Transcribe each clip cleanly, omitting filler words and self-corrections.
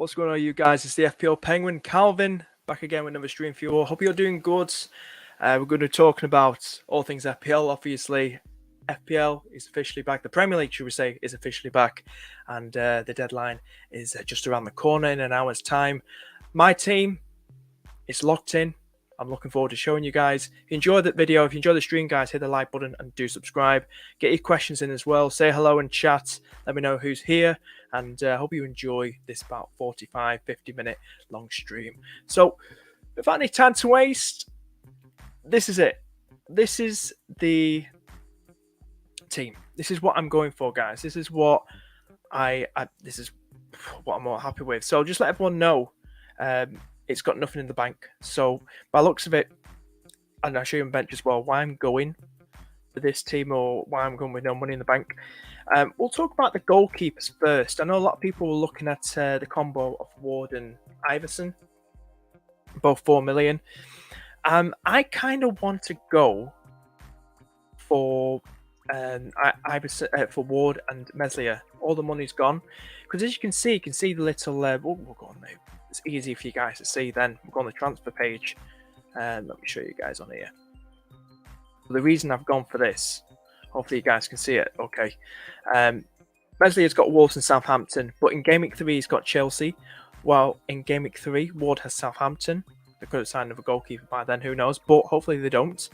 What's going on, you guys? It's the FPL Penguin, Calvin, back again with another stream for you all. Hope you're doing good. We're going to be talking about all things FPL, obviously. FPL is officially back. The Premier League, should we say, is officially back. And the deadline is just around the corner in an hour's time. My team is locked in. I'm looking forward to showing you guys. If you enjoyed that video, if you enjoyed the stream, guys, hit the like button and do subscribe. Get your questions in as well. Say hello and chat. Let me know who's here. And I hope you enjoy this about 45, 50-minute long stream. So, without any time to waste, this is it. This is the team. This is what I'm going for, guys. This is what this is what I'm more happy with. So, just let everyone know. It's got nothing in the bank. So, by looks of it, and I'll show you on bench as well, why I'm going for this team or why I'm going with no money in the bank. We'll talk about the goalkeepers first. I know a lot of people were looking at the combo of Ward and Iverson, both 4 million. I kind of want to go for Iverson, for Ward and Meslier. All the money's gone. Because as you can see the little... we'll go on now. It's easy for you guys to see then. We'll go on the transfer page. Let me show you guys on here. The reason I've gone for this, hopefully you guys can see it. Okay. Meslier's got Wolves and Southampton, but in Game Week 3 he's got Chelsea, while in Game Week 3 Ward has Southampton. They could have signed another goalkeeper by then, who knows, but hopefully they don't.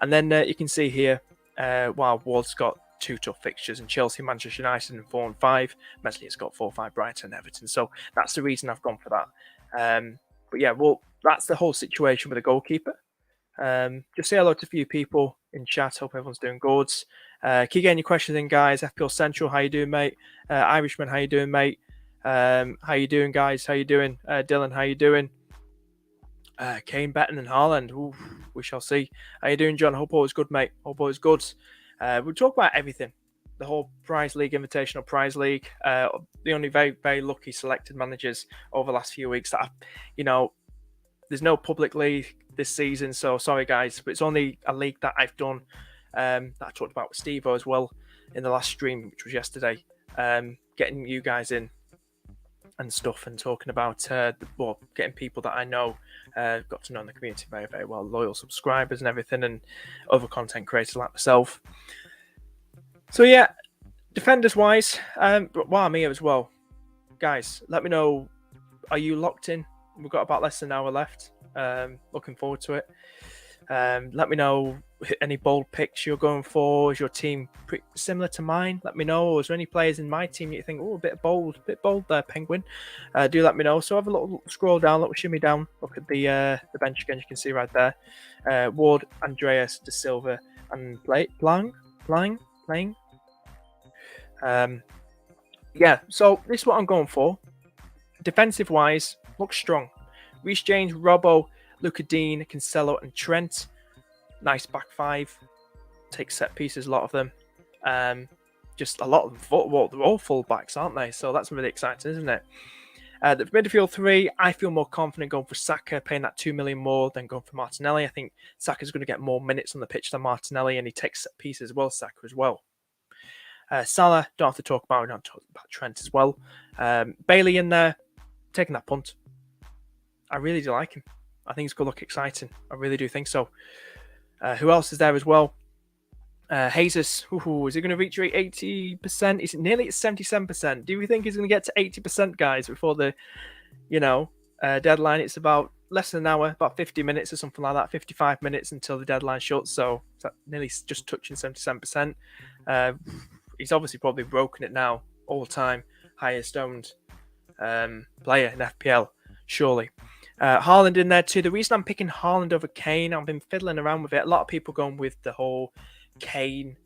And then you can see here, while Ward's got 2 tough fixtures, and Chelsea, Manchester United in 4 and 5. Meslier's got 4 5 Brighton and Everton. So that's the reason I've gone for that. But yeah, well, that's the whole situation with the goalkeeper. Just say hello to a few people in chat. Hope everyone's doing good. Keep getting your questions in, guys. FPL Central, how you doing, mate? Irishman, how you doing, mate? How you doing, guys? How you doing? Dylan, how you doing? Kane, Betten and Haaland. Ooh, we shall see. How you doing, John? Hope all is good, mate. Hope all is good. We'll talk about everything. The whole Prize League, Invitational Prize League. The only very, very lucky selected managers over the last few weeks that have, there's no public league this season, so sorry guys, but it's only a league that I've done, that I talked about with Steve-O as well in the last stream, which was yesterday, getting you guys in and stuff and talking about getting people that I know, got to know in the community very, very well, loyal subscribers and everything, and other content creators like myself. So yeah, defenders wise, but while I'm here as well, guys, let me know, are you locked in? We've got about less than an hour left. Looking forward to it. Let me know any bold picks you're going for. Is your team pretty similar to mine? Let me know. Or is there any players in my team you think, oh, a bit bold there, Penguin? Do let me know. So have a little scroll down, a little shimmy down. Look at the bench again. You can see right there. Ward, Andreas, De Silva, and playing. Yeah. So this is what I'm going for. Defensive wise, looks strong. Reece James, Robbo, Luca Dean, Cancelo, and Trent. Nice back five. Take set pieces, a lot of them. Just a lot of them. They're all full backs, aren't they? So that's really exciting, isn't it? The midfield 3, I feel more confident going for Saka, paying that 2 million more than going for Martinelli. I think Saka's going to get more minutes on the pitch than Martinelli, and he takes set pieces as well, Saka as well. Salah, don't have to talk about. We don't talk about Trent as well. Bailey in there, taking that punt. I really do like him. I think it's going to look exciting. I really do think so. Who else is there as well? Jesus. Is he going to reach 80%? He's nearly at 77%. Do we think he's going to get to 80%, guys, before the, deadline? It's about less than an hour, about 50 minutes or something like that. 55 minutes until the deadline shuts. So it's nearly just touching 77%. He's obviously probably broken it now. All time highest owned player in FPL, surely. Haaland in there too. The reason I'm picking Haaland over Kane, I've been fiddling around with it. A lot of people going with the whole Kane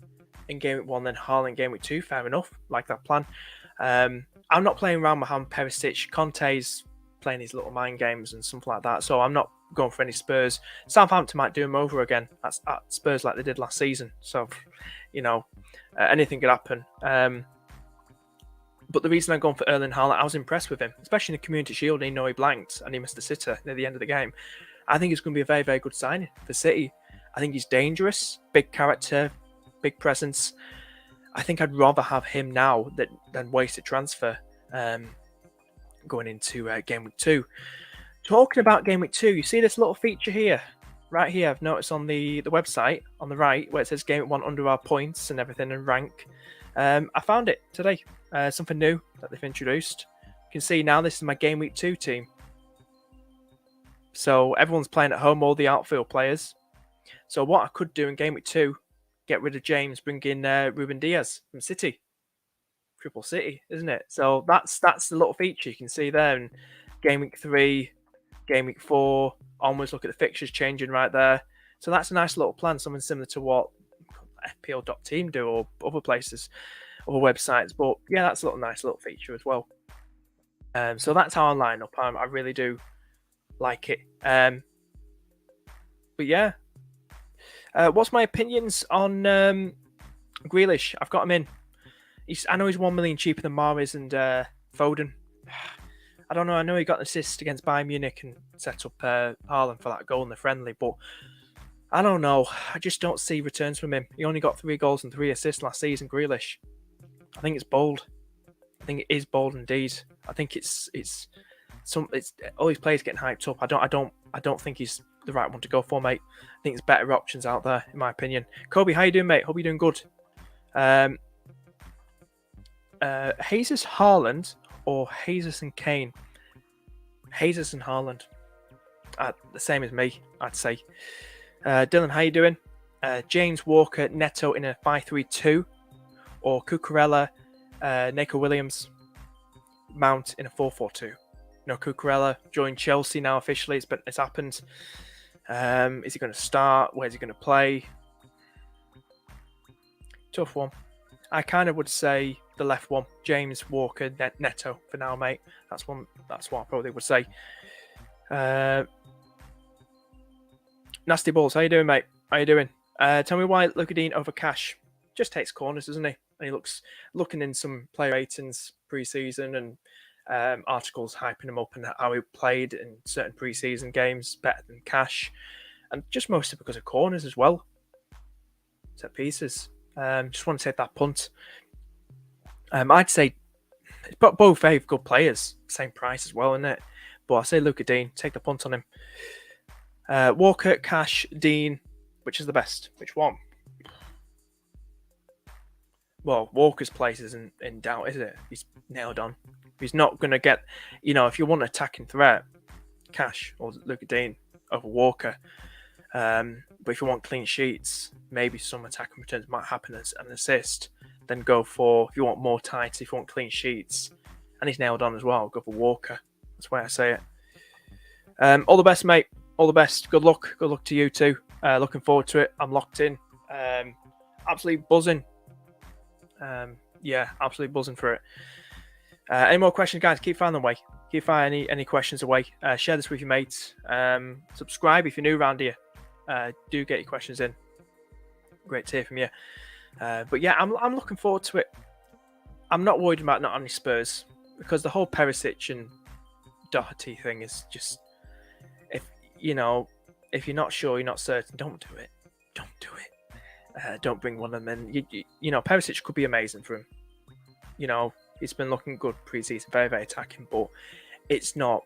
in Game Week 1, then Haaland Game Week 2. Fair enough. Like that plan. I'm not playing around with Mohamed Perisic. Conte's playing his little mind games and something like that. So I'm not going for any Spurs. Southampton might do him over again at Spurs like they did last season. So, anything could happen. But the reason I'm going for Erling Haaland, I was impressed with him, especially in the Community Shield. He blanked and he missed a sitter near the end of the game. I think it's going to be a very, very good signing for City. I think he's dangerous, big character, big presence. I think I'd rather have him now than waste a transfer. going into game week 2. Talking about game week 2, you see this little feature here, right here. I've noticed on the website on the right where it says game week 1 under our points and everything and rank. I found it today. Something new that they've introduced. You can see now this is my game week 2 team. So everyone's playing at home, all the outfield players. So what I could do in game week 2, get rid of James, bring in Ruben Diaz from City. Triple City, isn't it? So that's the little feature you can see there. And game week 3, game week 4, almost look at the fixtures changing right there. So that's a nice little plan, something similar to what FPL.team do or other places, other websites. But yeah, that's a nice little feature as well. So that's how I line up. I really do like it. But yeah, what's my opinions on Grealish? I've got him in. I know he's 1 million cheaper than Mahrez and Foden. I don't know. I know he got an assist against Bayern Munich and set up Haaland for that goal in the friendly, but I don't know. I just don't see returns from him. He only got 3 goals and 3 assists last season, Grealish. I think it's bold. I think it is bold indeed. I think it's all these players getting hyped up. I don't think he's the right one to go for, mate. I think there's better options out there, in my opinion. Kobe, how you doing, mate? Hope you're doing good. Jesus Haaland or Jesus and Kane? Jesus and Haaland. The same as me, I'd say. Dylan, how you doing? James Walker, Neto in a 5-3-2, or Cucurella, Nico Williams, Mount in a 4-4-2. No, Cucurella joined Chelsea now officially. It's happened. Is he going to start? Where's he going to play? Tough one. I kind of would say the left one, James Walker, Neto for now, mate. That's what I probably would say. Nasty Balls, how you doing, mate? How you doing? Tell me why Luka Dean over Cash. Just takes corners, doesn't he? And he looking in some player ratings pre-season and articles hyping him up and how he played in certain pre-season games better than Cash, and just mostly because of corners as well. Set pieces. Just want to take that punt. I'd say both very good players, same price as well, isn't it? But I say Luka Dean, take the punt on him. Walker, Cash, Dean, which is the best? Which one? Well, Walker's place isn't in doubt, is it? He's nailed on. He's not going to get, if you want an attacking threat, Cash or Luka Dean over Walker. But if you want clean sheets, maybe some attacking returns might happen as an assist. Then go for, if you want more tight, if you want clean sheets, and he's nailed on as well, go for Walker. That's why I say it. All the best, mate. All the best. Good luck. Good luck to you too. Looking forward to it. I'm locked in. Absolutely buzzing. Yeah, absolutely buzzing for it. Any more questions, guys? Keep firing them away. Keep firing any questions away. Share this with your mates. Subscribe if you're new around here. Do get your questions in. Great to hear from you. But yeah, I'm looking forward to it. I'm not worried about not only Spurs, because the whole Perisic and Doherty thing is just, if you're not sure, you're not certain, don't do it. Don't do it. Don't bring one of them in. Perisic could be amazing for him. He's been looking good pre-season, very, very attacking, but it's not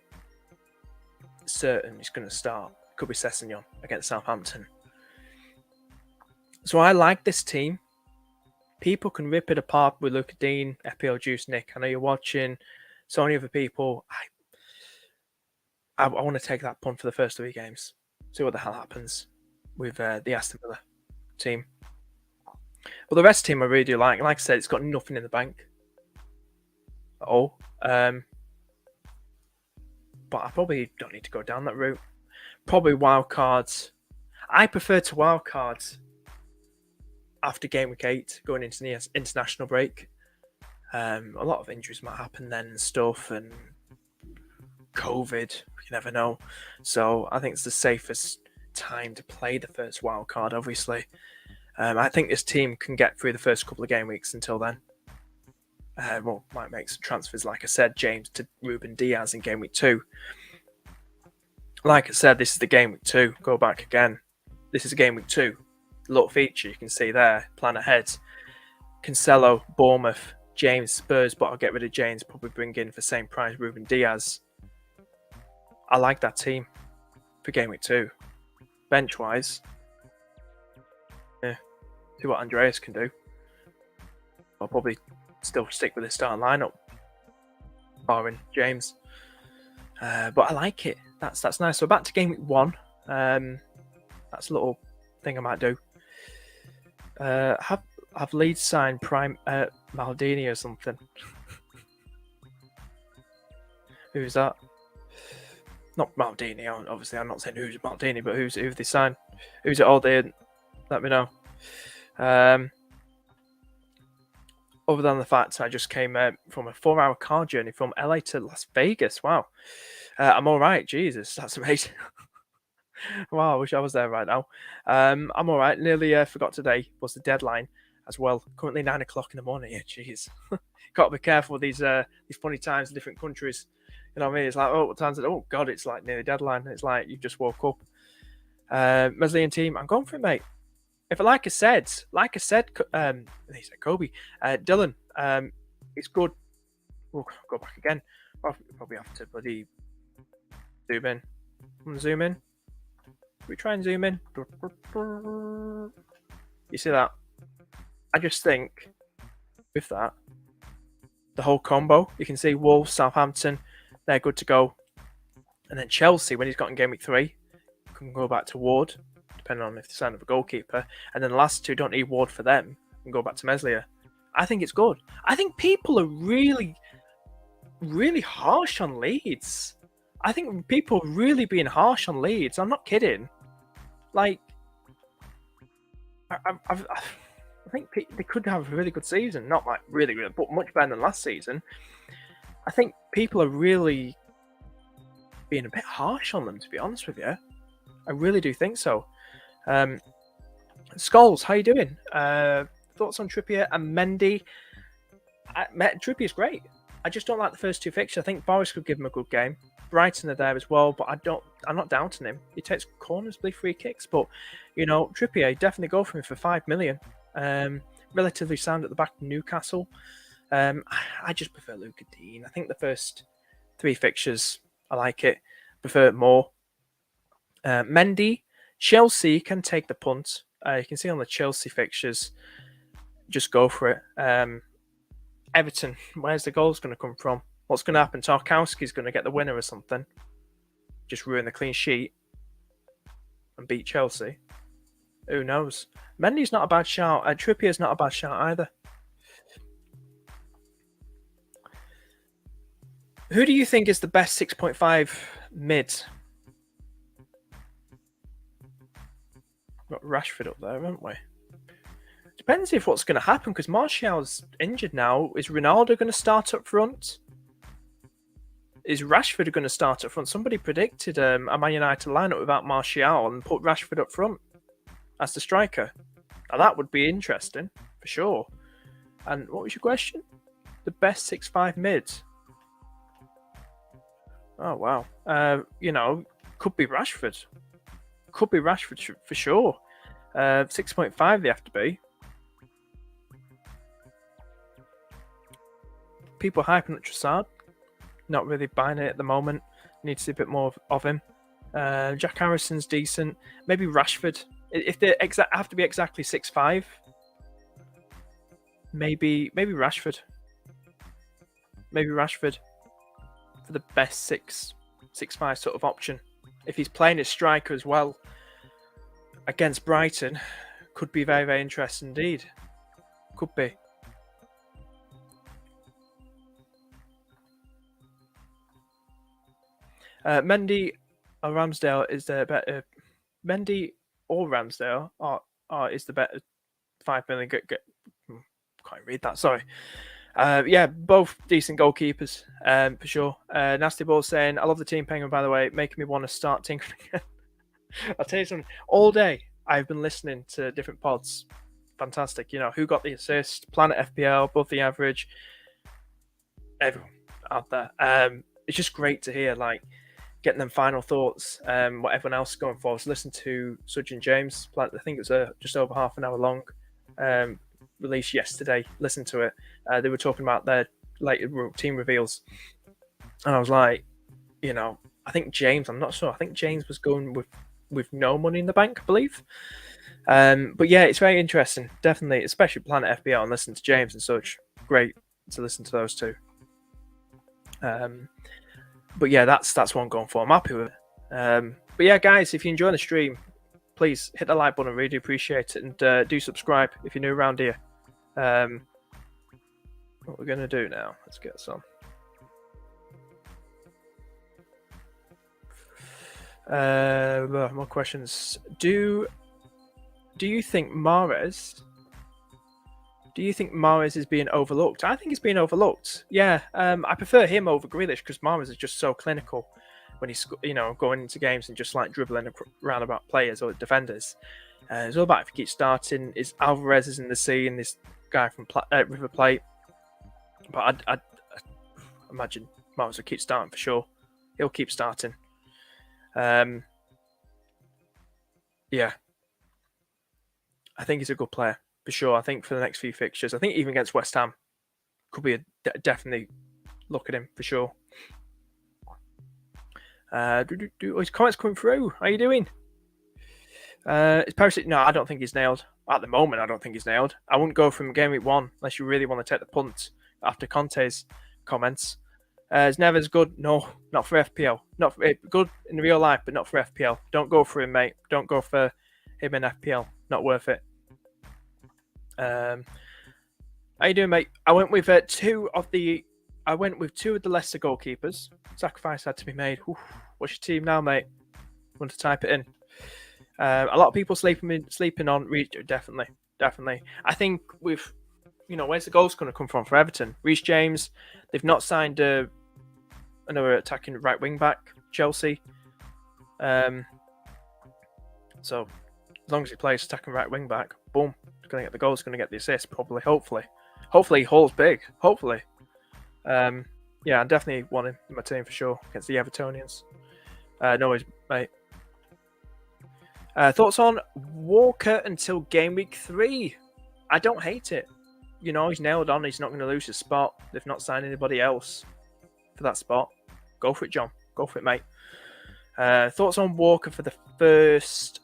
certain he's going to start. Could be Sessegnon against Southampton. So I like this team. People can rip it apart with Luka Dean, FPL Juice, Nick. I know you're watching. So many other people. I want to take that punt for the first 3 games. See what the hell happens with the Aston Villa team. But the rest of the team I really do like. Like I said, it's got nothing in the bank. But I probably don't need to go down that route. Probably wildcards. I prefer to wildcards after game week 8, going into the international break. A lot of injuries might happen then and stuff, and COVID, you never know. So I think it's the safest time to play the first wildcard, obviously. I think this team can get through the first couple of game weeks until then. Might make some transfers, like I said, James to Ruben Diaz in game week 2. Like I said, this is the game week 2. Go back again. This is game week 2. Little feature you can see there. Plan ahead. Cancelo, Bournemouth, James Spurs, but I'll get rid of James. Probably bring in for the same price Ruben Diaz. I like that team for game week 2. Bench wise, yeah, see what Andreas can do. I'll probably still stick with the starting lineup, barring James. But I like it. That's nice. So back to game week 1. That's a little thing I might do. Have Leeds signed Prime Maldini or something? Who's that? Not Maldini. Obviously, I'm not saying who's Maldini, but who they signed? Who's it all day? Let me know. Other than the fact I just came from a 4-hour car journey from LA to Las Vegas. Wow. I'm all right. Jesus, that's amazing. Wow, I wish I was there right now. I'm all right. Nearly forgot today was the deadline as well. Currently 9 o'clock in the morning. Yeah, jeez. Got to be careful with these funny times in different countries. You know what I mean? It's like, oh, what time's it? Oh, God, it's like near the deadline. It's like you just woke up. Meslian team, I'm going for it, mate. If like I said, he said Kobe, Dylan, it's good. We'll go back again. I'll probably have to bloody zoom in. Zoom in. We try and zoom in. You see that? I just think with that, the whole combo, you can see Wolves, Southampton, they're good to go. And then Chelsea, when he's got in game week 3, can go back to Ward, depending on if they sign up a goalkeeper. And then the last 2 don't need Ward for them and go back to Meslier. I think it's good. I think people are really, really harsh on Leeds. I think people are really being harsh on Leeds. I'm not kidding. Like, I think they could have a really good season. Not like really, really, but much better than last season. I think people are really being a bit harsh on them, to be honest with you. I really do think so. Scholes, how you doing? Thoughts on Trippier and Mendy? Trippier's great. I just don't like the first 2 fixtures. I think Boris could give him a good game. Brighton are there as well, but I'm not doubting him. He takes corners, free kicks, but you know, Trippier, definitely go for him for 5 million. Relatively sound at the back of Newcastle. I just prefer Luca Dean. I think the first 3 fixtures, I like it. Prefer it more. Mendy, Chelsea can take the punt. You can see on the Chelsea fixtures, just go for it. Everton, where's the goals going to come from? What's going to happen? Tarkowski's going to get the winner or something. Just ruin the clean sheet and beat Chelsea. Who knows? Mendy's not a bad shout. Trippier's not a bad shout either. Who do you think is the best 6.5 mid? Got Rashford up there, haven't we? Depends if what's going to happen, because Martial's injured now. Is Ronaldo going to start up front? Is Rashford going to start up front? Somebody predicted a Man United lineup without Martial and put Rashford up front as the striker. Now that would be interesting, for sure. And what was your question? The best 6.5 mid? Oh, wow. You know, could be Rashford. Could be Rashford for sure. 6.5 they have to be. People hyping up Trossard. Not really buying it at the moment. Need to see a bit more of him. Jack Harrison's decent. Maybe Rashford. If they have to be exactly 6'5", maybe Rashford. Maybe Rashford for the best 6'5" sort of option. If he's playing as striker as well against Brighton, could be very, very interesting indeed. Could be. Mendy or Ramsdale is the better. Mendy or Ramsdale is the better 5 million. Can't read that. Sorry. Yeah, both decent goalkeepers, for sure. Nasty Ball saying, I love the team penguin, by the way, making me want to start tinkering again. I'll tell you something. All day, I've been listening to different pods. Fantastic. You know, who got the assist? Planet FPL, above the average. Everyone out there. It's just great to hear, like, getting them final thoughts, what everyone else is going for. So listen to Sudge and James. I think it was just over half an hour long. released yesterday. Listen to it. They were talking about their later team reveals, and I was like, I think James. I'm not sure. I think James was going with no money in the bank, I believe. But yeah, it's very interesting. Definitely, especially Planet FPL and listen to James and such. Great to listen to those two. But yeah, that's what I'm going for. I'm happy with it. But yeah, guys, if you enjoy the stream, please hit the like button. I really appreciate it, and do subscribe if you're new around here. What we're gonna do now? Let's get some. More questions. Do you think Mahrez? Do you think Mahrez is being overlooked? I think he's being overlooked. Yeah, I prefer him over Grealish because Mahrez is just so clinical when he's going into games and just like dribbling around about players or defenders. It's all about if he keeps starting. Is Alvarez is in the sea and this guy from River Plate, but I imagine Mahrez will keep starting for sure. He'll keep starting. Yeah, I think he's a good player for sure. I think for the next few fixtures, I think even against West Ham, could be definitely look at him for sure. His comments coming through. How you doing? Is Perisic? No, I don't think he's nailed. At the moment, I don't think he's nailed. I wouldn't go from game week 1 unless you really want to take the punt after Conte's comments. Is Neves good? No, not for FPL. Not for, good in real life, but not for FPL. Don't go for him, mate. Don't go for him in FPL. Not worth it. How you doing, mate? I went with two of the Leicester goalkeepers. Sacrifice had to be made. Oof. What's your team now, mate? Want to type it in? A lot of people sleeping on Reece. Definitely. I think with where's the goals going to come from for Everton? Reece James. They've not signed another attacking right wing back. Chelsea. So as long as he plays attacking right wing back, boom, he's going to get the goals. Going to get the assist. Probably, hopefully he hauls big. Hopefully. Yeah, I definitely want him in my team for sure against the Evertonians. No worries, mate. Thoughts on Walker until game week 3? I don't hate it. He's nailed on. He's not going to lose his spot. They've not signed anybody else for that spot. Go for it, John. Go for it, mate. Thoughts on Walker for the first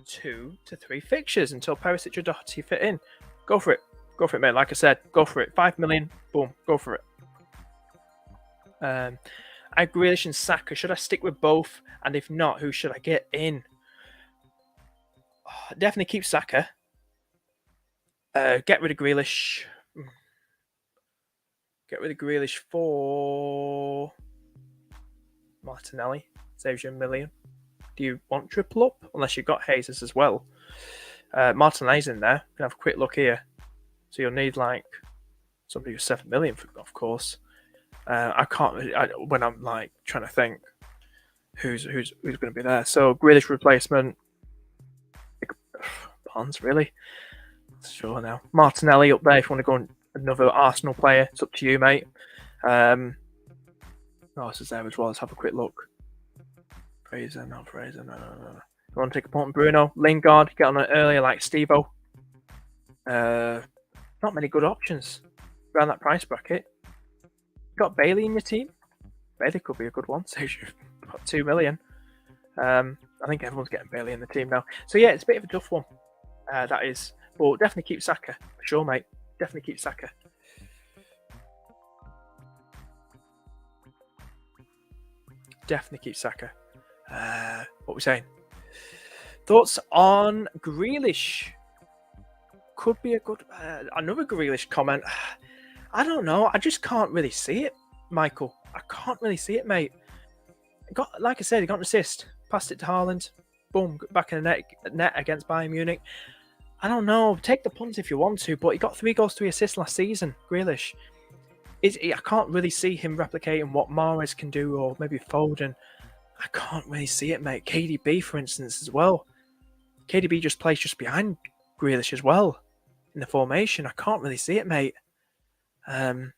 2 to 3 fixtures until Perisic or Doherty fit in? Go for it. Go for it, mate. Like I said, go for it. 5 million. Boom. Go for it. I Grealish and Saka. Should I stick with both? And if not, who should I get in? Definitely keep Saka. Get rid of Grealish. Get rid of Grealish for Martinelli. Saves you $1 million. Do you want triple up? Unless you've got Jesus as well. Martinelli's in there. You can have a quick look here. So you'll need like somebody who's 7 million, of course. I can't. When I'm like trying to think who's going to be there. So Grealish replacement. Bonds, really? Sure now. Martinelli up there if you want to go on another Arsenal player. It's up to you, mate. Who else is there as well? Let's have a quick look. Fraser, no. You want to take a point on Bruno? Lingard, get on it earlier like Steve-O. Not many good options around that price bracket. You got Bailey in your team? Bailey could be a good one. Saves you about 2 million. I think everyone's getting Bailey in the team now. So yeah, it's a bit of a tough one. That is. But definitely keep Saka. For sure, mate. Definitely keep Saka. Definitely keep Saka. What are we saying? Thoughts on Grealish? Could be a good... another Grealish comment. I don't know. I just can't really see it, Michael. I can't really see it, mate. Like I said, he got an assist. Passed it to Haaland. Boom. Back in the net against Bayern Munich. I don't know. Take the punt if you want to, but he got 3 goals, 3 assists last season. Grealish. I can't really see him replicating what Mahrez can do, or maybe Foden. I can't really see it, mate. KDB, for instance, as well. KDB just plays just behind Grealish as well in the formation. I can't really see it, mate. What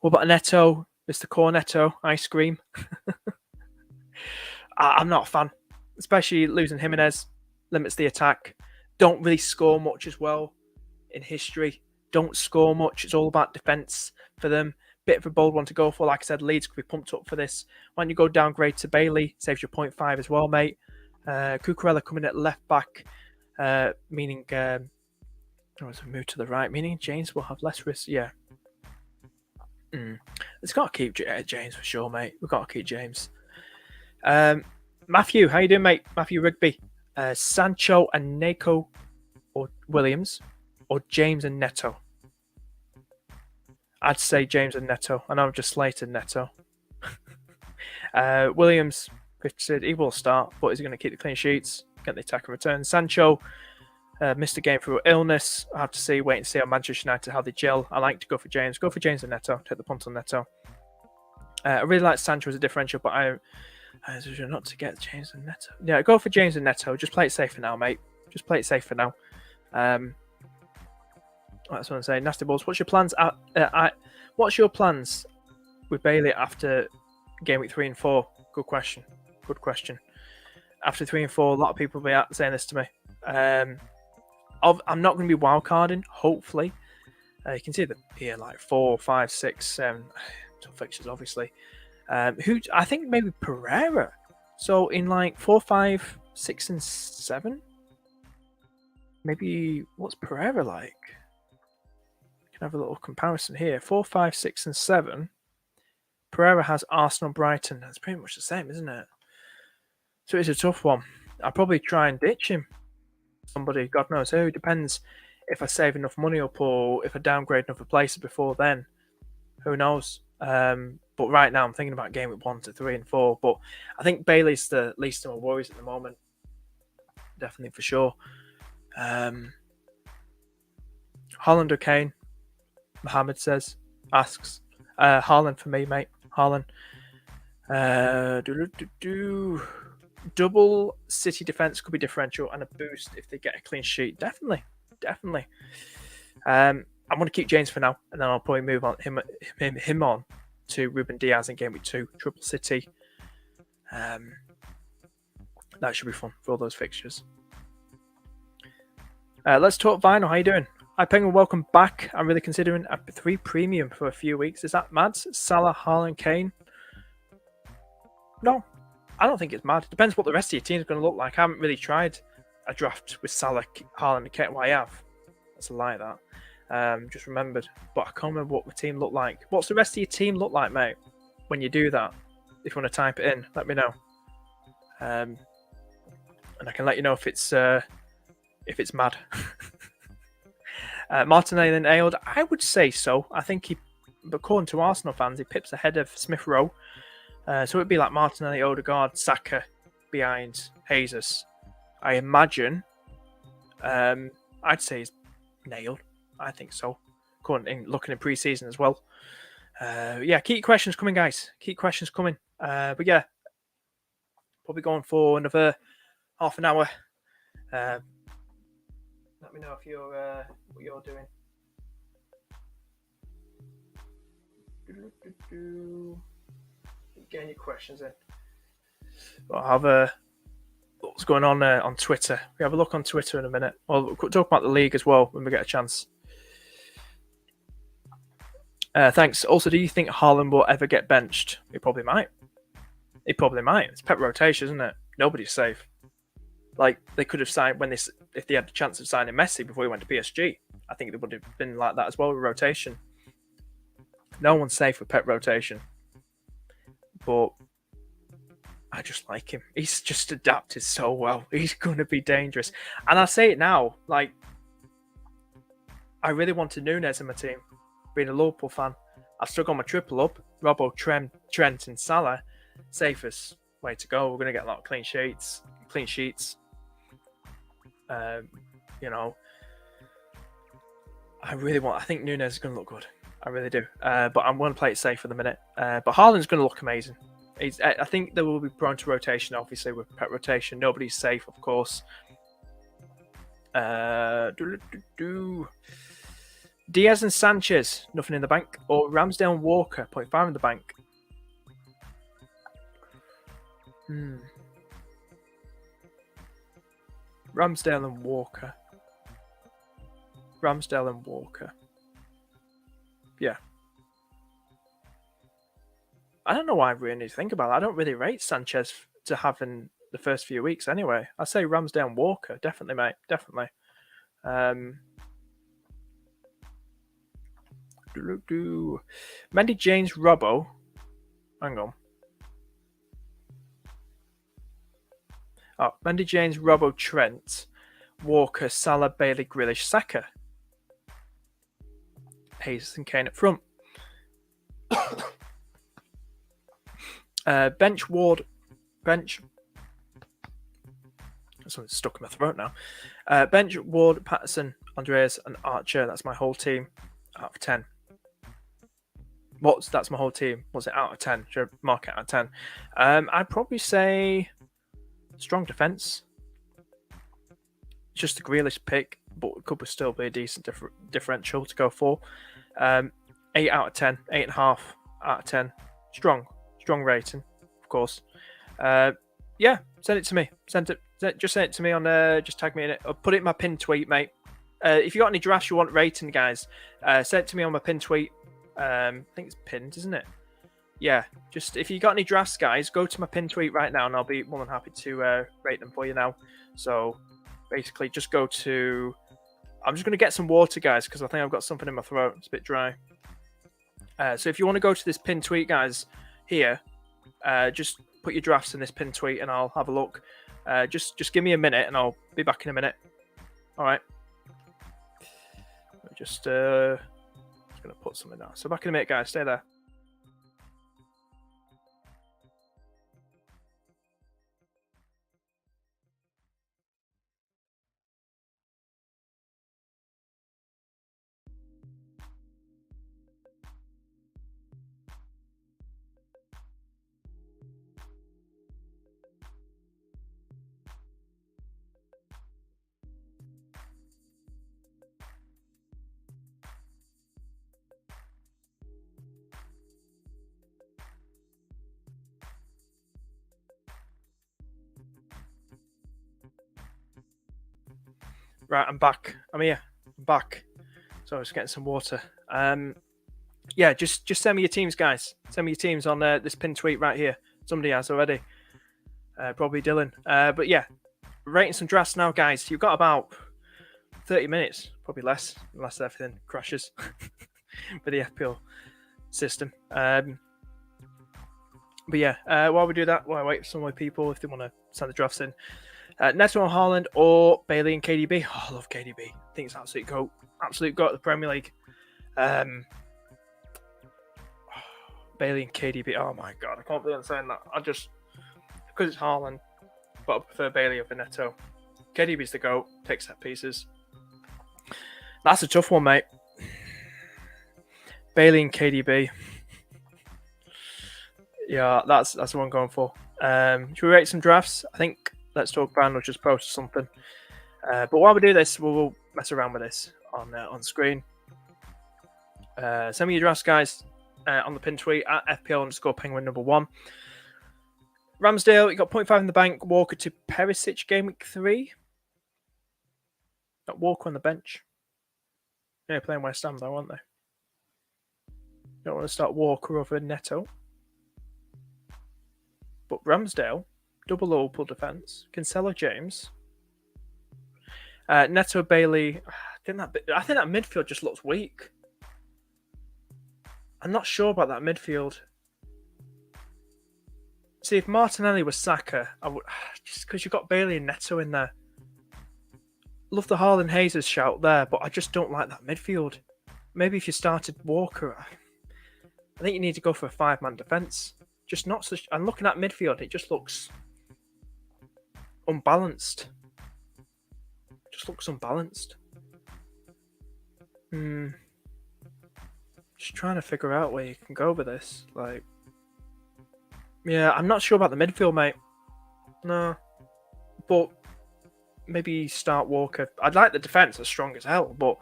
about Neto? Mr. Cornetto, ice cream. I'm not a fan, especially losing Jimenez. Limits the attack. Don't really score much as well. in history. Don't score much. It's all about defence for them. Bit of a bold one to go for. Like I said, Leeds could be pumped up for this. Why don't you go downgrade to Bailey? Saves you 0.5 as well, mate. Cucurella coming at left back, meaning as we move to the right, meaning James will have less risk. Yeah. It's got to keep James for sure, mate. We've got to keep James. Matthew, how you doing, mate? Matthew Rigby. Sancho and Neko or Williams or James and Neto? I'd say James and Neto. I know I've just slated Neto. Williams, he will start, but he's going to keep the clean sheets, get the attack and return. Sancho missed a game through illness. I have to see, wait and see how Manchester United, how they gel. I like to go for James. Go for James and Neto. Take the punt on Neto. I really like Sancho as a differential, but I not to get James and Neto. Yeah, go for James and Neto. Just play it safe for now, mate. Just play it safe for now. That's what I'm saying. Nasty balls. What's your plans? What's your plans with Bailey after game week 3 and 4? Good question. Good question. After 3 and 4, a lot of people will be saying this to me. I'm not going to be wildcarding. Hopefully, you can see that here, like 4, 5, 6, 7 tough fixtures, obviously. Who I think maybe Pereira. So in like 4, 5, 6, and 7, maybe what's Pereira like? Can have a little comparison here. 4, 5, 6, and 7. Pereira has Arsenal, Brighton. That's pretty much the same, isn't it? So it's a tough one. I'll probably try and ditch him. Somebody, God knows who. Depends if I save enough money up or if I downgrade enough places before then. Who knows? But right now I'm thinking about game week 1 to 3 and 4. But I think Bailey's the least of my worries at the moment. Definitely for sure. Haaland or Kane? Mohammed asks. Haaland for me, mate. Haaland. Double City defense could be differential and a boost if they get a clean sheet. Definitely. I'm going to keep James for now, and then I'll probably move on him on to Ruben Diaz in game week 2. Triple City. That should be fun for all those fixtures. Let's talk vinyl. How you doing? Hi, Penguin. Welcome back. I'm really considering a 3 premium for a few weeks. Is that mad? Salah, Haaland, Kane? No, I don't think it's mad. It depends what the rest of your team is going to look like. I haven't really tried a draft with Salah, Haaland, and Kane. Well, I have. That's a lie, that. Just remembered. But I can't remember what my team looked like. What's the rest of your team look like, mate, when you do that? If you want to type it in, let me know. And I can let you know if it's mad. Martinelli and Ayled, I would say so. I think according to Arsenal fans, he pips ahead of Smith Rowe. So it'd be like Martinelli, Odegaard, Saka behind Jesus. I imagine. I'd say he's nailed. I think so. Looking in pre-season as well. Yeah, keep questions coming, guys. Keep questions coming. But yeah, probably going for another half an hour. Let me know if you're what you're doing. Getting your questions in. I'll have what's going on Twitter. We have a look on Twitter in a minute. We'll talk about the league as well when we get a chance. Thanks. Also, do you think Haaland will ever get benched? He probably might. It's pet rotation, isn't it? Nobody's safe. Like they could have signed if they had the chance of signing Messi before he went to PSG. I think it would have been like that as well with rotation. No one's safe with pet rotation. But I just like him. He's just adapted so well. He's going to be dangerous. And I say it now, like, I really wanted Núñez in my team. Being a Liverpool fan, I've still got my triple up. Robbo, Trent, and Salah. Safest way to go. We're going to get a lot of clean sheets. You know, I think Núñez is going to look good. I really do. But I'm going to play it safe for the minute. But Haaland's going to look amazing. I think they will be prone to rotation, obviously, with pet rotation. Nobody's safe, of course. Diaz and Sanchez, nothing in the bank. Or Ramsdale and Walker, 0.5 in the bank. Ramsdale and Walker. Ramsdale and Walker. Yeah. I don't know why I really need to think about that. I don't really rate Sanchez to have in the first few weeks anyway. I say Ramsdale and Walker. Definitely, mate. Definitely. Mendy, James, Robbo. Hang on. Oh, Mendy, James, Robbo, Trent, Walker, Salah, Bailey, Grealish, Saka. Hayes and Kane up front. Bench, Ward, bench. Something's stuck in my throat now. Bench, Ward, Patterson, Andreas, and Archer. That's my whole team out of 10. That's my whole team. What's it out of 10? Should I mark it out of 10? I'd probably say strong defense. Just a Grealish pick, but it could still be a decent differential to go for. 8 out of 10, 8.5 out of 10. Strong rating, of course. Yeah, send it to me. Just send it to me on. Just tag me in it. Or put it in my pinned tweet, mate. If you got any drafts you want rating, guys, send it to me on my pinned tweet. I think it's pinned, isn't it? Yeah. Just if you got any drafts, guys, go to my pinned tweet right now, and I'll be more than happy to rate them for you now. So basically, just go to. I'm just going to get some water, guys, because I think I've got something in my throat. It's a bit dry. So if you want to go to this pinned tweet, guys, here, just put your drafts in this pinned tweet, and I'll have a look. Just give me a minute, and I'll be back in a minute. All right. Just going to put something down. So back in a minute, guys. Stay there. Right, I'm back. I'm here. I'm back. So I was getting some water. Yeah, just send me your teams, guys. Send me your teams on this pinned tweet right here. Somebody has already. Probably Dylan. But yeah, rating some drafts now, guys. You've got about 30 minutes, probably less, unless everything crashes with the FPL system. But yeah, while we do that, while I wait for some more people if they want to send the drafts in. Neto and Haaland or Bailey and KDB. Oh, I love KDB. I think it's absolute goat. Absolute goat of the Premier League. Bailey and KDB. Oh my god, I can't believe I'm saying that. Because it's Haaland, but I prefer Bailey over Neto. KDB's the goat. Takes set pieces. That's a tough one, mate. Bailey and KDB. Yeah, that's the one I'm going for. Should we rate some drafts? I think Let's Talk Brand will just post something. But while we do this, we'll mess around with this on screen. Send me your drafts, guys, on the pin tweet at FPL_penguin number 1. Ramsdale, you got 0.5 in the bank. Walker to Perisic, game week 3. Got Walker on the bench. Yeah, playing West Ham though, aren't they? Don't want to start Walker over Neto. But Ramsdale, double Liverpool defence. Cancelo, James. Neto, Bailey. I think that midfield just looks weak. I'm not sure about that midfield. See, if Martinelli was Saka, I would just because you've got Bailey and Neto in there. Love the Haaland Hazers shout there, but I just don't like that midfield. Maybe if you started Walker, I think you need to go for a 5-man defence. Just not such. I'm looking at midfield; it just looks unbalanced. Just looks unbalanced. Just trying to figure out where you can go with this. Like, yeah, I'm not sure about the midfield, mate. No, but maybe start Walker. I'd like the defence as strong as hell, but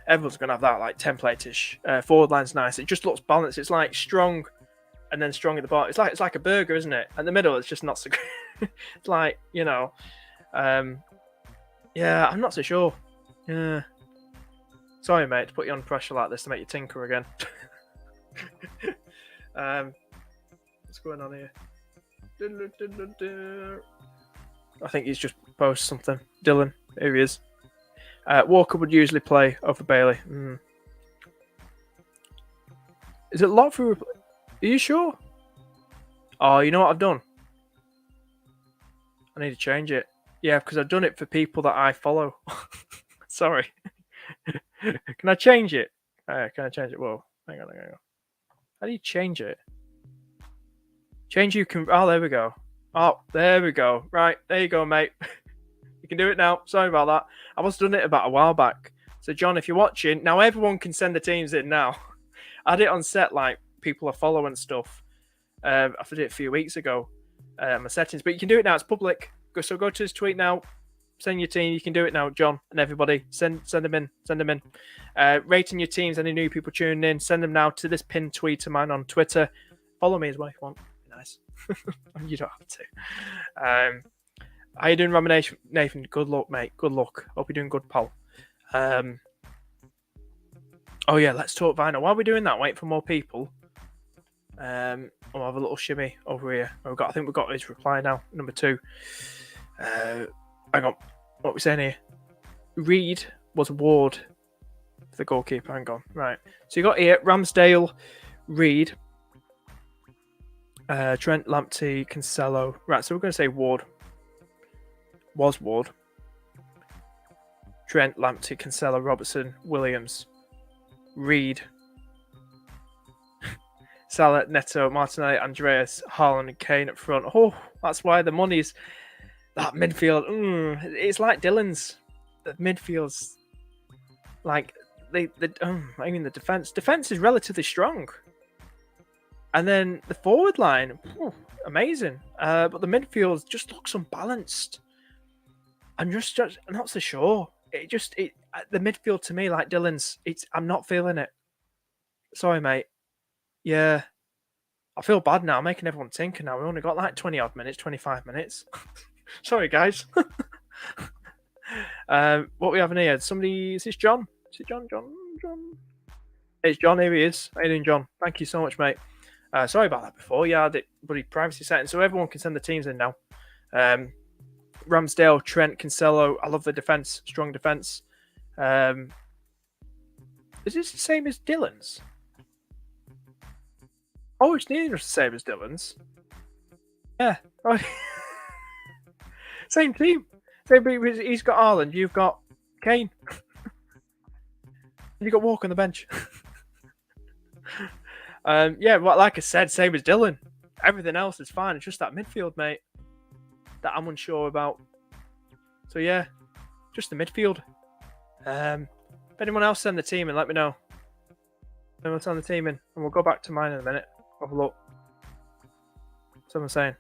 everyone's going to have that like template-ish. Forward line's nice. It just looks balanced. It's like strong and then strong at the bottom. It's like a burger, isn't it? And the middle, it's just not so good. It's like, yeah, I'm not so sure. Yeah. Sorry, mate, to put you on pressure like this to make you tinker again. What's going on here? I think he's just posted something. Dylan, here he is. Walker would usually play over Bailey. Is it locked for? Are you sure? Oh, you know what I've done? I need to change it. Yeah, because I've done it for people that I follow. Sorry. Can I change it? Can I change it? Whoa, hang on. How do you change it? Change you can. Oh, there we go. Oh, there we go. Right, there you go, mate. You can do it now. Sorry about that. I must have done it about a while back. So, John, if you're watching, now everyone can send the teams in now. I had it on set like people are following stuff. I did it a few weeks ago. My settings, but you can do it now. It's public. So go to his tweet now. Send your team. You can do it now, John and everybody. Send them in. Send them in. Rating your teams. Any new people tuning in, send them now to this pinned tweet of mine on Twitter. Follow me as well if you want. Nice. You don't have to. How you doing, Roman Nathan? Good luck, mate. Good luck. Hope you're doing good, pal. Oh yeah, let's talk vinyl. While we're doing that, wait for more people. I'll have a little shimmy over here. I think we've got his reply now. Number 2. Hang on. What are we saying here? Reed was Ward for the goalkeeper. Hang on. Right. So you got here Ramsdale, Reed, Trent, Lamptey, Cancelo. Right. So we're going to say Ward. Was Ward. Trent, Lamptey, Cancelo, Robertson, Williams, Reed, Salah, Neto, Martinelli, Andreas, Haaland, and Kane up front. Oh, that's why the money's that midfield. It's like Dylan's. The midfield's like the defense. Defense is relatively strong, and then the forward line, amazing. But the midfield just looks unbalanced. I'm just not so sure. The midfield to me, like Dylan's, I'm not feeling it. Sorry, mate. Yeah. I feel bad now. I'm making everyone tinker now. We only got like 20 odd minutes, 25 minutes. Sorry, guys. What we have in here? Is this John? Is it John? It's John. Here he is. How you doing, John? Thank you so much, mate. Sorry about that before. Yeah, I had it bloody privacy settings, so everyone can send the teams in now. Ramsdale, Trent, Cancelo. I love the defense. Strong defense. Is this the same as Dylan's? Oh, it's nearly the same as Dylan's. Yeah. Same team. He's got Haaland. You've got Kane. You've got Walker on the bench. Yeah, well, like I said, same as Dylan. Everything else is fine. It's just that midfield, mate, that I'm unsure about. So yeah, just the midfield. If anyone else send the team in, let me know. Anyone send the team in, and we'll go back to mine in a minute. Have a look. Someone's saying.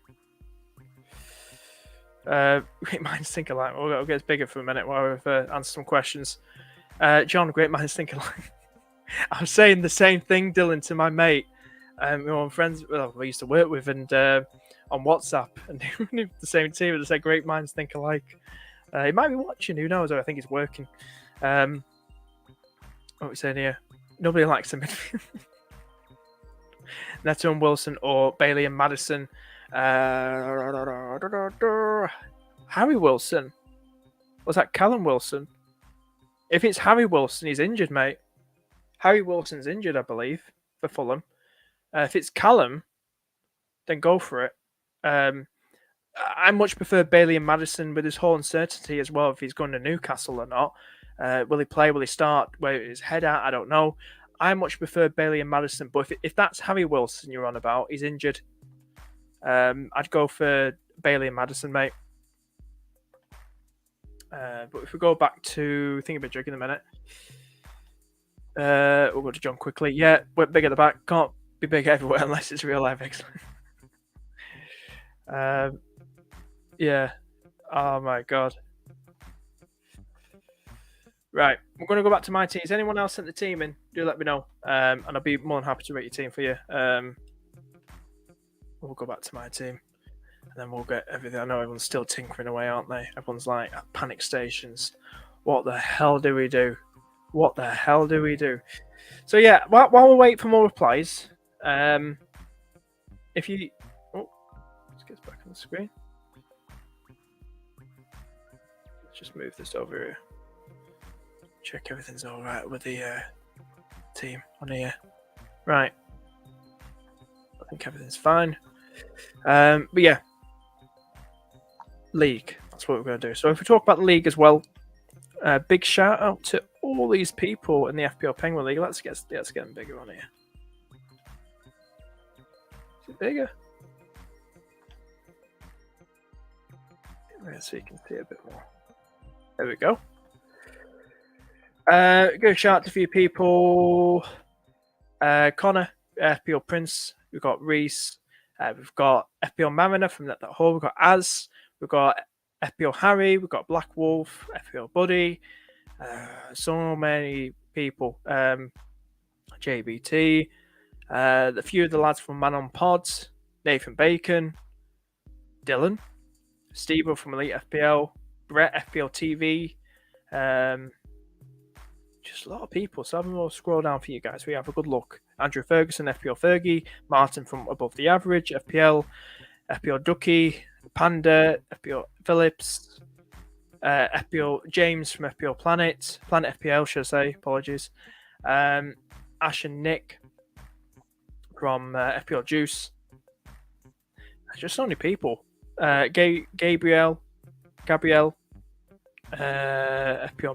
Great minds think alike. We'll get bigger for a minute while we've answered some questions. John, great minds think alike. I was saying the same thing, Dylan, to my mate. Friends we used to work with, and on WhatsApp, and they were the same team, and they said great minds think alike. He might be watching, who knows? I think he's working. What are we saying here? Nobody likes him. Neto and Wilson, or Bailey and Maddison. Harry Wilson. Was that Callum Wilson? If it's Harry Wilson, he's injured, mate. Harry Wilson's injured, I believe, for Fulham. If it's Callum, then go for it. I much prefer Bailey and Maddison, with his whole uncertainty as well, if he's going to Newcastle or not. Will he play? Will he start? Where is his head at? I don't know. I much prefer Bailey and Maddison, but if that's Harry Wilson you're on about, he's injured. I'd go for Bailey and Maddison, mate. But if we go back to Thingamajig in a minute, we'll go to John quickly. Yeah, we're big at the back. Can't be big everywhere unless it's real life excellent. Yeah. Oh my god. Right, we're going to go back to my teams. Anyone else sent the team in, do let me know. And I'll be more than happy to rate your team for you. We'll go back to my team. And then we'll get everything. I know everyone's still tinkering away, aren't they? Everyone's like at panic stations. What the hell do we do? What the hell do we do? So yeah, while we wait for more replies, if you, oh, let's get back on the screen. Let's just move this over here. Check everything's all right with the team on here. Right, I think everything's fine. But yeah, league. That's what we're going to do. So if we talk about the league as well, big shout out to all these people in the FPL Penguin League. Let's get them bigger on here. Is it bigger? So you can see a bit more. There we go. Go shout out to a few people. Connor, FPL Prince. We've got Reese. We've got FPL Mariner from that hole. We've got Az. We've got FPL Harry. We've got Black Wolf. FPL Buddy. So many people. JBT. A few of the lads from Man on Pods. Nathan Bacon. Dylan. Steve from Elite FPL. Brett FPL TV. Just a lot of people. So I'm going to scroll down for you guys. We have a good look. Andrew Ferguson, FPL Fergie. Martin from Above the Average, FPL. FPL Ducky. Panda. FPL Phillips. FPL James from FPL Planet. Planet FPL, should I say. Apologies. Ash and Nick from FPL Juice. Just so many people. Gabriel. FPL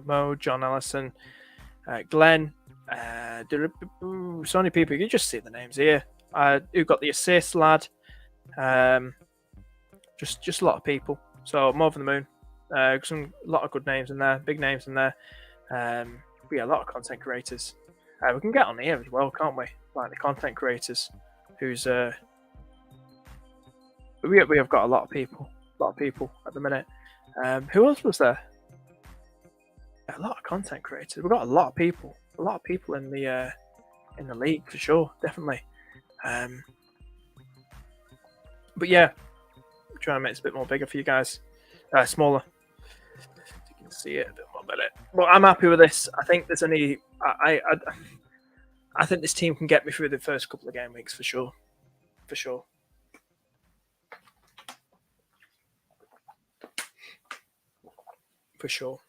Mo. John Ellison. Glenn, so many people. You can just see the names here. Who got the assist, lad? Just a lot of people. So more than the moon. A lot of good names in there, big names in there. But yeah, a lot of content creators. We can get on here as well, can't we? Like the content creators, who's we have got a lot of people at the minute. Who else was there? A lot of content creators. We've got a lot of people in the league for sure, definitely. But yeah, I'm trying to make this a bit more bigger for you guys, smaller. You can see it a bit more better. But I'm happy with this. I think there's only I think this team can get me through the first couple of game weeks for sure, for sure. For sure.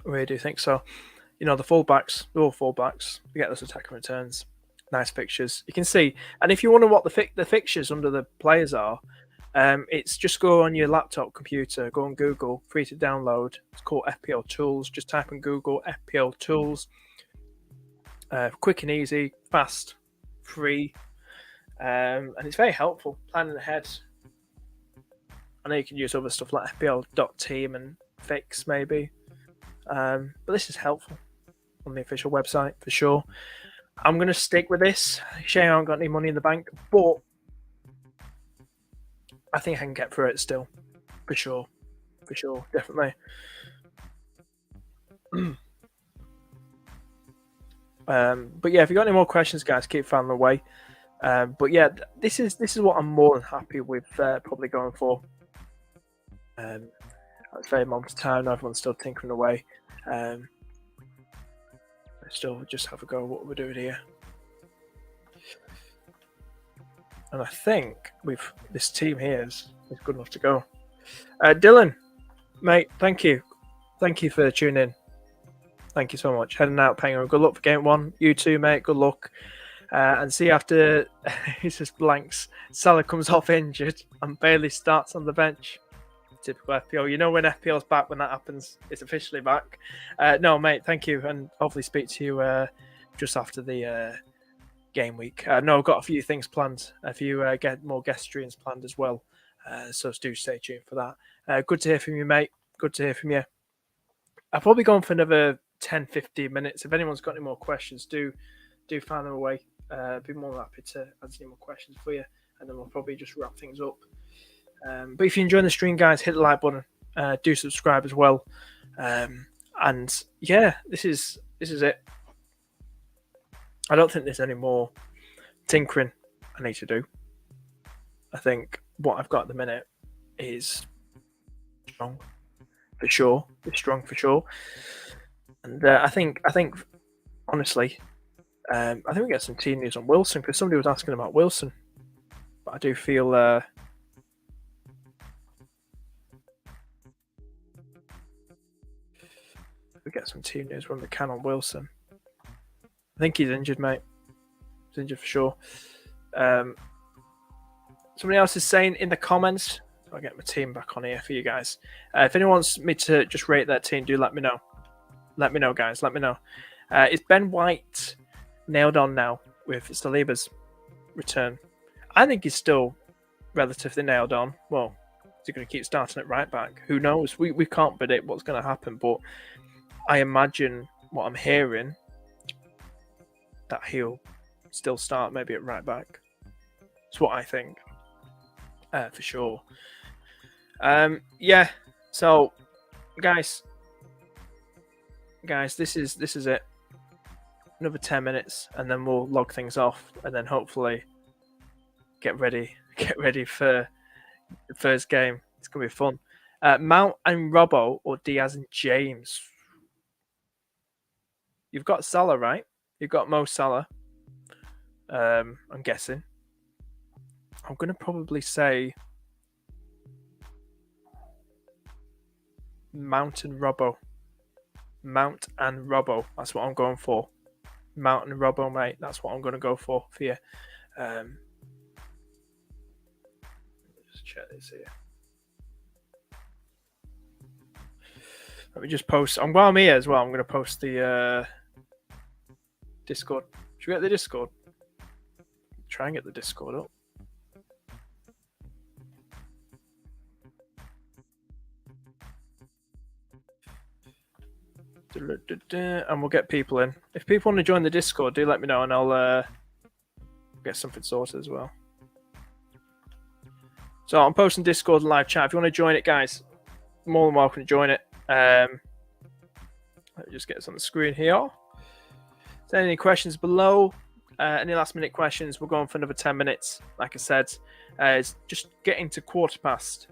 I really do think so. You know, the fullbacks, they're all fullbacks. You get those attacking returns, nice fixtures. You can see, and if you wonder what the fixtures under the players are, it's just go on your laptop computer, go on Google, free to download. It's called FPL Tools. Just type in Google FPL Tools. Quick and easy, fast, free, and it's very helpful. Planning ahead. I know you can use other stuff like FPL.team and Fix maybe. But this is helpful on the official website for sure. I'm going to stick with this. Shame I haven't got any money in the bank, but I think I can get through it still. For sure. For sure. Definitely. But yeah, if you got any more questions, guys, keep firing away. But yeah, this is what I'm more than happy with probably going for. It's very moment of time. Everyone's still tinkering away. Still just have a go at what we're doing here. And I think this team here is good enough to go. Dylan, mate, thank you. Thank you for tuning in. Thank you so much. Heading out, Penguin. Good luck for game one. You too, mate. Good luck. And see after he just blanks. Salah comes off injured and Bailey starts on the bench. Typical FPL. You know when FPL's back when that happens. It's officially back. No, mate, thank you. And hopefully speak to you just after the game week. No, I've got a few things planned. A few get more guest streams planned as well. So do stay tuned for that. Good to hear from you, mate. Good to hear from you. I've probably gone for another 10-15 minutes. If anyone's got any more questions, do find them away. I'd be more than happy to answer any more questions for you. And then we'll probably just wrap things up. But if you're enjoying the stream, guys, hit the like button. Do subscribe as well. And yeah, this is it. I don't think there's any more tinkering I need to do. I think what I've got at the minute is strong for sure. It's strong for sure. And I think honestly, I think we get some team news on Wilson because somebody was asking about Wilson. But I do feel we get some team news when we can on Wilson. I think he's injured, mate. He's injured for sure. Somebody else is saying in the comments. I'll get my team back on here for you guys. If anyone wants me to just rate their team, do let me know. Let me know, guys. Let me know. Is Ben White nailed on now with Saliba's return? I think he's still relatively nailed on. Well, is he going to keep starting at right back? Who knows? We can't predict what's going to happen, but I imagine what I'm hearing that he'll still start maybe at right back. That's what I think, for sure. Yeah. So, guys, this is it. Another 10 minutes, and then we'll log things off, and then hopefully get ready for the first game. It's gonna be fun. Mount and Robbo or Diaz and James. You've got Salah, right? You've got Mo Salah. I'm guessing. I'm gonna probably say Mount and Robbo. Mount and Robbo. That's what I'm going for. Mount and Robbo, mate. That's what I'm gonna go for you. Just check this here. Let me just post. While I'm here as well, I'm going to post the Discord. Should we get the Discord? Try and get the Discord up. And we'll get people in. If people want to join the Discord, do let me know and I'll get something sorted as well. So I'm posting Discord and live chat. If you want to join it, guys, more than welcome to join it. Let me just get this on the screen here. Send any questions below. Any last minute questions? We're going for another 10 minutes. Like I said, it's just getting to quarter past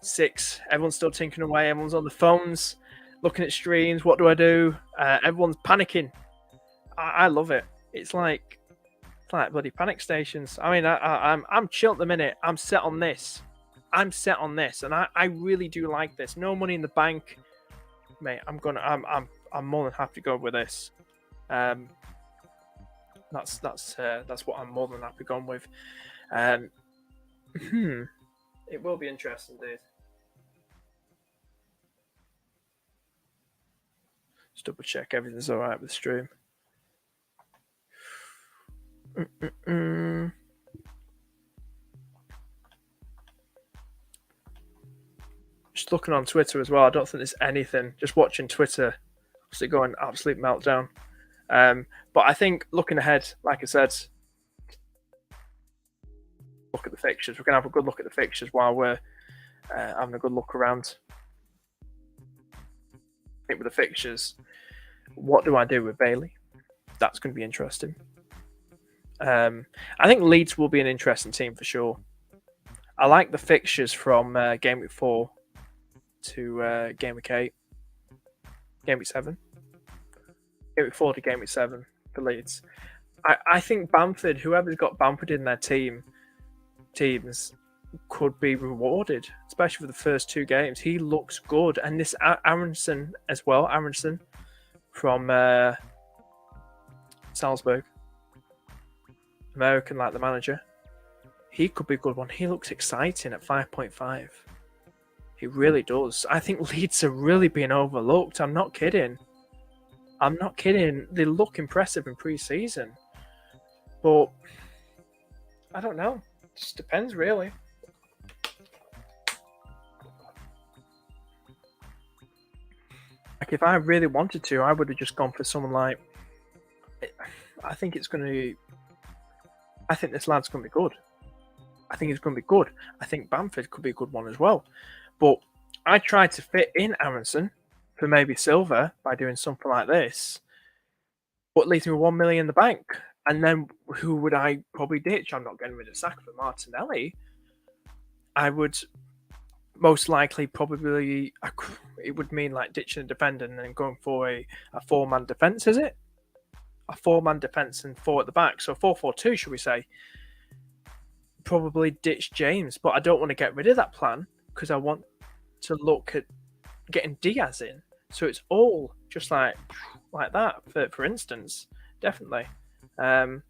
6. Everyone's still tinkering away. Everyone's on the phones, looking at streams. What do I do? Everyone's panicking. I love it. It's like bloody panic stations. I mean, I'm chill at the minute. I'm set on this, and I really do like this. No money in the bank, mate. I'm more than happy to go with this. That's what I'm more than happy going with. It will be interesting, dude. Just double check everything's all right with the stream. Just looking on Twitter as well. I don't think there's anything. Just watching Twitter, obviously going absolute meltdown. But I think looking ahead, like I said, look at the fixtures. We're gonna have a good look at the fixtures while we're having a good look around. I think with the fixtures, what do I do with Bailey? That's going to be interesting. I think Leeds will be an interesting team for sure. I like the fixtures from Game Week 4 to Game Week 8. Game Week 7. Game Week 4 to Game Week 7 for Leeds. I think Bamford, whoever's got Bamford in their teams, could be rewarded, especially for the first 2 games. He looks good. And this Aronson as well, Aronson from Salzburg, American like the manager. He could be a good one. He looks exciting at 5.5. He really does. I think Leeds are really being overlooked. I'm not kidding. They look impressive in pre-season. But I don't know. It just depends, really. Like, if I really wanted to, I would have just gone for someone like... I think this lad's going to be good. I think he's going to be good. I think Bamford could be a good one as well. But I tried to fit in Aronson for maybe Silver by doing something like this. But leaves me with 1 million in the bank. And then who would I probably ditch? I'm not getting rid of Saka for Martinelli. I would most likely probably... it would mean like ditching a defender and then going for a 4-man defense. Is it a 4-man defense and 4 at the back? So 4-4-2, should we say? Probably ditch James, but I don't want to get rid of that plan because I want to look at getting Diaz in. So it's all just like that. For instance, definitely. So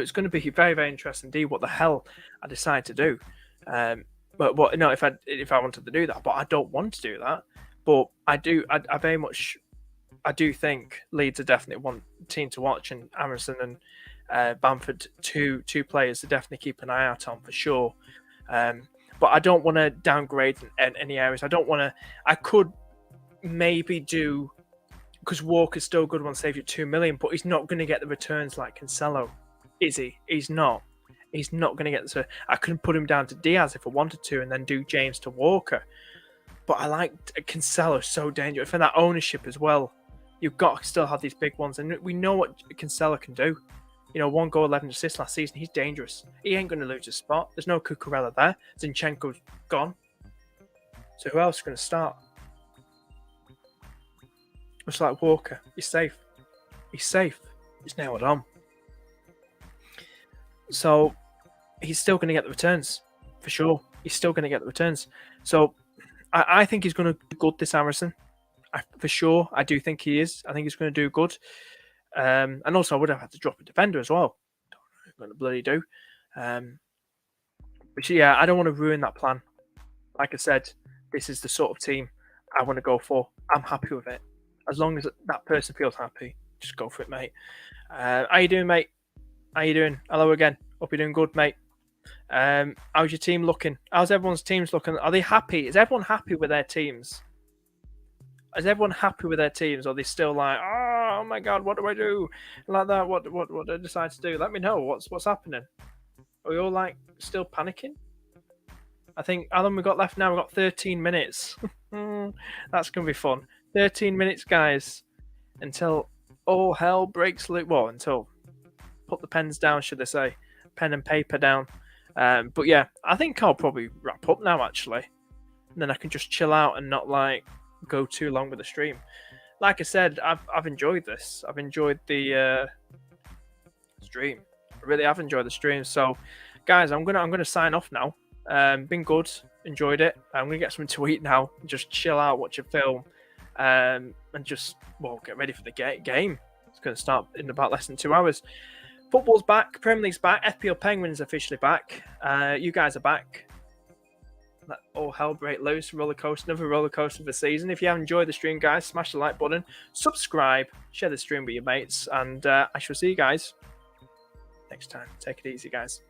it's going to be very, very interesting indeed what the hell I decide to do. But what if I wanted to do that, but I don't want to do that. But I do. I very much. I do think Leeds are definitely one team to watch, and Emerson and Bamford, two players to definitely keep an eye out on for sure. But I don't want to downgrade in any areas. I don't want to. I could maybe do, because Walker's still good one, save you 2 million, but he's not going to get the returns like Cancelo, is he? He's not. He's not going to get the. I could put him down to Diaz if I wanted to, and then do James to Walker. But I like Cancelo so dangerous for that ownership as well. You've got to still have these big ones, and we know what Cancelo can do. 1 goal, 11 assists last season. He's dangerous. He ain't going to lose his spot. There's no Cucurella there. Zinchenko's gone. So who else is going to start? It's like Walker. He's safe. He's safe. He's nailed on. So he's still going to get the returns for sure. He's still going to get the returns. So I think he's going to do good this Emerson. For sure, I do think he is. I think he's going to do good. And also, I would have had to drop a defender as well. Don't know what I'm going to bloody do. But yeah, I don't want to ruin that plan. Like I said, this is the sort of team I want to go for. I'm happy with it. As long as that person feels happy, just go for it, mate. How you doing, mate? How you doing? Hello again. Hope you're doing good, mate. How's your team looking? How's everyone's teams looking? Are they happy? Is everyone happy with their teams? Is everyone happy with their teams? Or are they still like, oh my god, what do I do? Like that, what do I decide to do? Let me know. What's happening? Are we all like still panicking? I think how long we got left now? We've got 13 minutes. That's gonna be fun. 13 minutes, guys, until all hell breaks loose. Well, until put the pens down, should I say? Pen and paper down. But yeah, I think I'll probably wrap up now, actually. And then I can just chill out and not like go too long with the stream. Like I said, I've enjoyed this. I've enjoyed the stream. I really have enjoyed the stream. So, guys, I'm gonna sign off now. Been good, enjoyed it. I'm gonna get something to eat now. Just chill out, watch a film, and just get ready for the game. It's gonna start in about less than 2 hours. Football's back, Premier League's back, FPL Penguins officially back. You guys are back. Let all hell break loose. Another roller coaster of the season. If you have enjoyed the stream, guys, smash the like button, subscribe, share the stream with your mates, and I shall see you guys next time. Take it easy, guys.